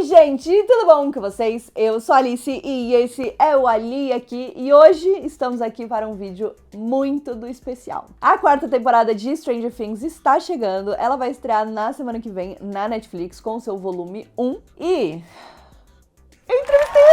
gente, tudo bom com vocês? Eu sou a Alice e esse é o Ali&Aqui e hoje estamos aqui para um vídeo muito especial. A quarta temporada de Stranger Things está chegando, ela vai estrear na semana que vem na Netflix com seu volume 1 e... eu entrevistei o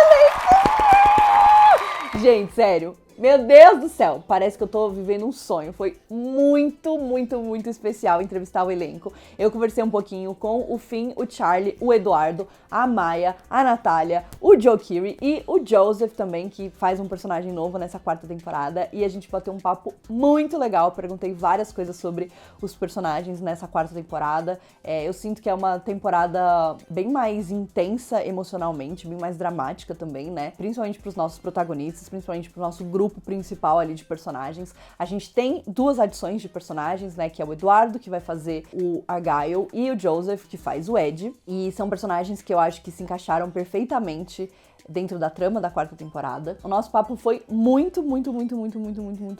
elenco! Gente, sério, meu Deus do céu, parece que eu tô vivendo um sonho. Foi muito especial entrevistar o elenco. Eu conversei um pouquinho com o Finn, o Charlie, o Eduardo, a Maia, a Natália, o Joe Keery e o Joseph também, que faz um personagem novo nessa quarta temporada. E a gente bateu um papo muito legal, perguntei várias coisas sobre os personagens nessa quarta temporada. Eu sinto que é uma temporada bem mais intensa emocionalmente, bem mais dramática também, né? Principalmente pros nossos protagonistas, principalmente pro nosso grupo principal ali de personagens. A gente tem duas adições de personagens, né, que é o Eduardo, que vai fazer o Argyle, e o Joseph, que faz o Ed, e são personagens que eu acho que se encaixaram perfeitamente dentro da trama da quarta temporada. O nosso papo foi muito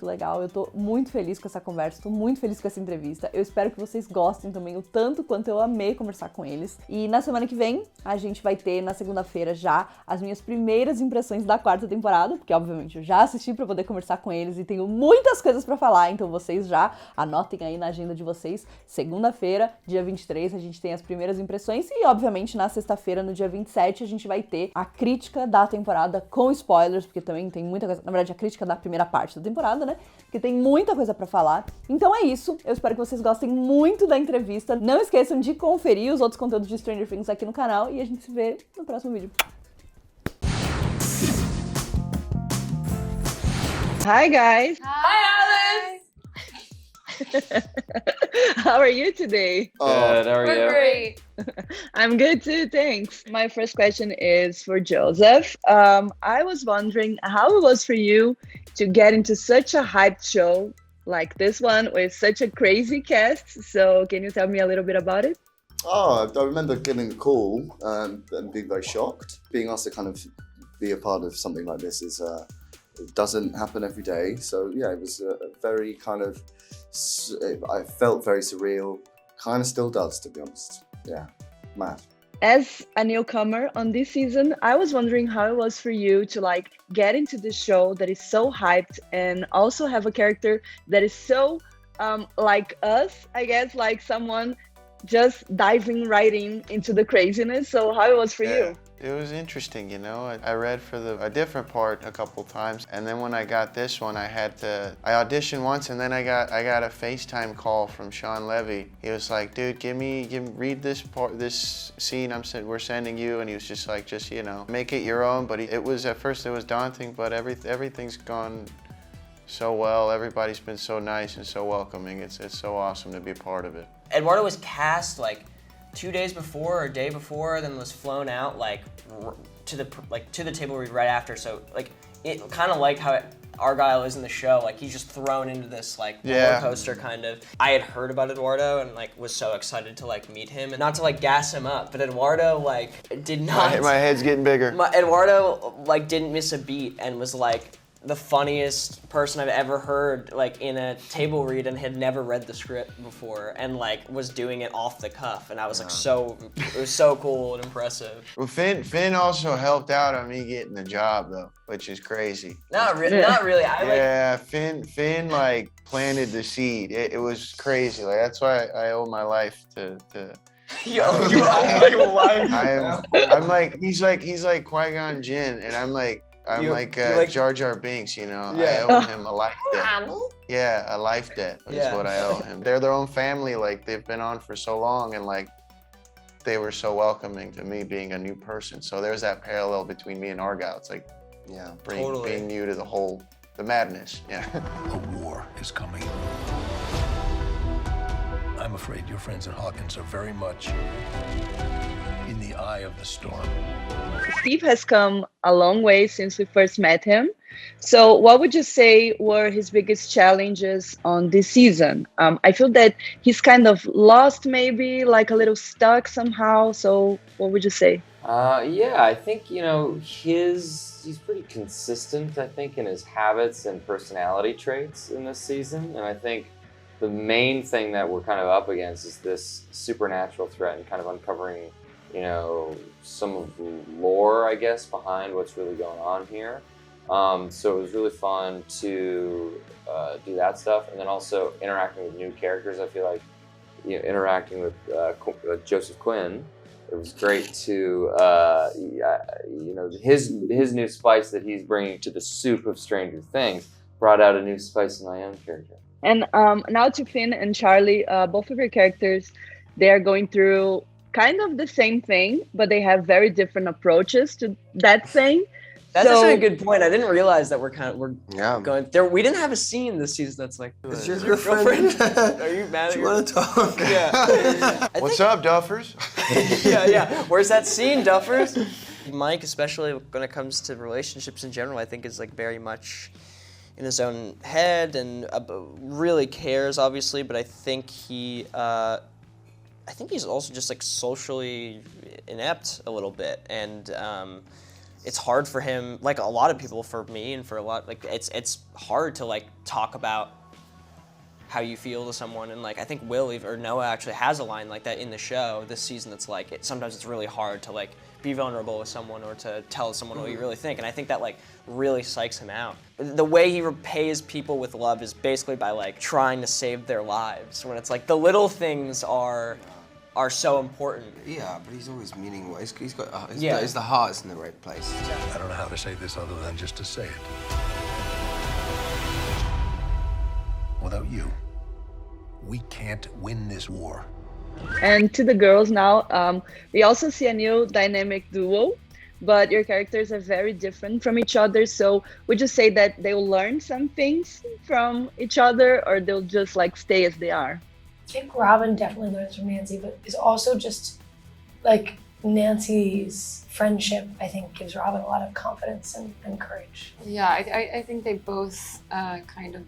legal. Eu tô muito feliz com essa conversa, tô muito feliz com essa entrevista. Eu espero que vocês gostem também o tanto quanto eu amei conversar com eles. E na semana que vem, a gente vai ter, na segunda-feira, já as minhas primeiras impressões da quarta temporada, porque obviamente eu já assisti pra poder conversar com eles e tenho muitas coisas pra falar, então vocês já anotem aí na agenda de vocês. Segunda-feira, dia 23, a gente tem as primeiras impressões e obviamente na sexta-feira, no dia 27, a gente vai ter a crítica da temporada com spoilers, porque também tem muita coisa, na verdade a crítica da primeira parte da temporada, né, porque tem muita coisa pra falar. Então é isso, eu espero que vocês gostem muito da entrevista. Não esqueçam de conferir os outros conteúdos de Stranger Things aqui no canal e a gente se vê no próximo vídeo. Hi guys! Hi, Alice! How are you today? Good, how are We're you? great. I'm good too, thanks. My first question is for Joseph. I was wondering how it was for you to get into such a hyped show like this one with such a crazy cast. So can you tell me a little bit about it? Oh, I remember getting the call and being very shocked. Being asked to kind of be a part of something like this is it doesn't happen every day. So yeah, it was a very kind of, I felt very surreal. Kind of still does, to be honest. Yeah, mad. As a newcomer on this season, I was wondering how it was for you to like get into this show that is so hyped and also have a character that is so like us, I guess, like someone just diving right into the craziness. So how it was for you? It was interesting, you know. I read for a different part a couple times, and then when I got this one, I auditioned once, and then I got a FaceTime call from Sean Levy. He was like, "Dude, read this part, this scene we're sending you," and he was just like, you know, make it your own. But it was at first daunting, but everything's gone so well. Everybody's been so nice and so welcoming. It's so awesome to be a part of it. Eduardo was cast like 2 days before or a day before, then was flown out like to the table read right after. So like it kind of like how Argyle is in the show, like he's just thrown into this like roller coaster kind of. I had heard about Eduardo and like was so excited to like meet him, and not to like gas him up, but Eduardo like did not. My head's getting bigger. Eduardo like didn't miss a beat and was like the funniest person I've ever heard like in a table read, and had never read the script before, and like was doing it off the cuff, and I was like it was so cool and impressive. Well, Finn also helped out on me getting the job though, which is crazy. Not really. Finn like planted the seed. It was crazy. Like that's why I owe my life to You owe your life. I'm like he's like Qui-Gon Jinn, and I'm like Jar Jar Binks, you know. Yeah. I owe him a life debt. Yeah, a life debt is what I owe him. They're their own family, like they've been on for so long, and like they were so welcoming to me being a new person. So there's that parallel between me and Argyle. It's like, yeah, being new to the madness. Yeah. A war is coming. I'm afraid your friends at Hawkins are very much in the eye of the storm. Steve has come a long way since we first met him. So what would you say were his biggest challenges on this season? I feel that he's kind of lost, maybe like a little stuck somehow. So what would you say? Yeah, I think, you know, he's pretty consistent, I think, in his habits and personality traits in this season. And I think the main thing that we're kind of up against is this supernatural threat and kind of uncovering you know, some of the lore, I guess, behind what's really going on here. So it was really fun to do that stuff, and then also interacting with new characters. I feel like, you know, interacting with Joseph Quinn, it was great to, you know, his new spice that he's bringing to the soup of Stranger Things brought out a new spice in my own character. And now to Finn and Charlie, both of your characters, they are going through kind of the same thing, but they have very different approaches to that thing. That's So- actually a good point. I didn't realize that we're Yeah. going there. We didn't have a scene this season that's like. Is your girlfriend? Are you mad at Do you your? want to talk? Yeah. What's up, Duffers? yeah. Where's that scene, Duffers? Mike, especially when it comes to relationships in general, I think is like very much in his own head and really cares, obviously. But I think he's also just like socially inept a little bit, and it's hard for him, like a lot of people, for me and for a lot, like it's hard to like talk about how you feel to someone. And like I think Will or Noah actually has a line like that in the show this season. That's like sometimes it's really hard to like be vulnerable with someone or to tell someone what you really think. And I think that like really psychs him out. The way he repays people with love is basically by like trying to save their lives. When it's like the little things are so important. Yeah, but he's always meaning what he's got. Yeah. The heart's in the right place. I don't know how to say this other than just to say it. Without you, we can't win this war. And to the girls now, we also see a new dynamic duo, but your characters are very different from each other. So would you say that they'll learn some things from each other, or they'll just like stay as they are? I think Robin definitely learns from Nancy, but is also just like Nancy's friendship, I think, gives Robin a lot of confidence and courage. Yeah, I think they both kind of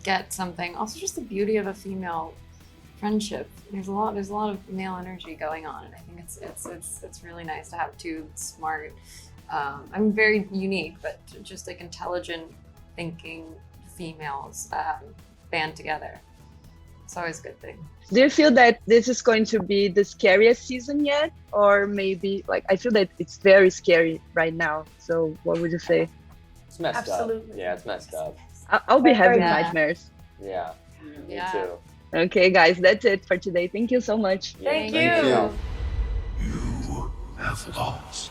get something. Also, just the beauty of a female friendship. There's a lot of male energy going on, and I think it's really nice to have two smart. I'm very unique, but just like intelligent, thinking females band together. It's always a good thing. Do you feel that this is going to be the scariest season yet? Or maybe, like, I feel that it's very scary right now. So what would you say? It's messed Absolutely. up. Yeah, it's messed up. I'll be having Yeah. nightmares. Yeah, Yeah. me too. Okay, guys, that's it for today. Thank you so much. Yeah, Thank you. you. You have lost.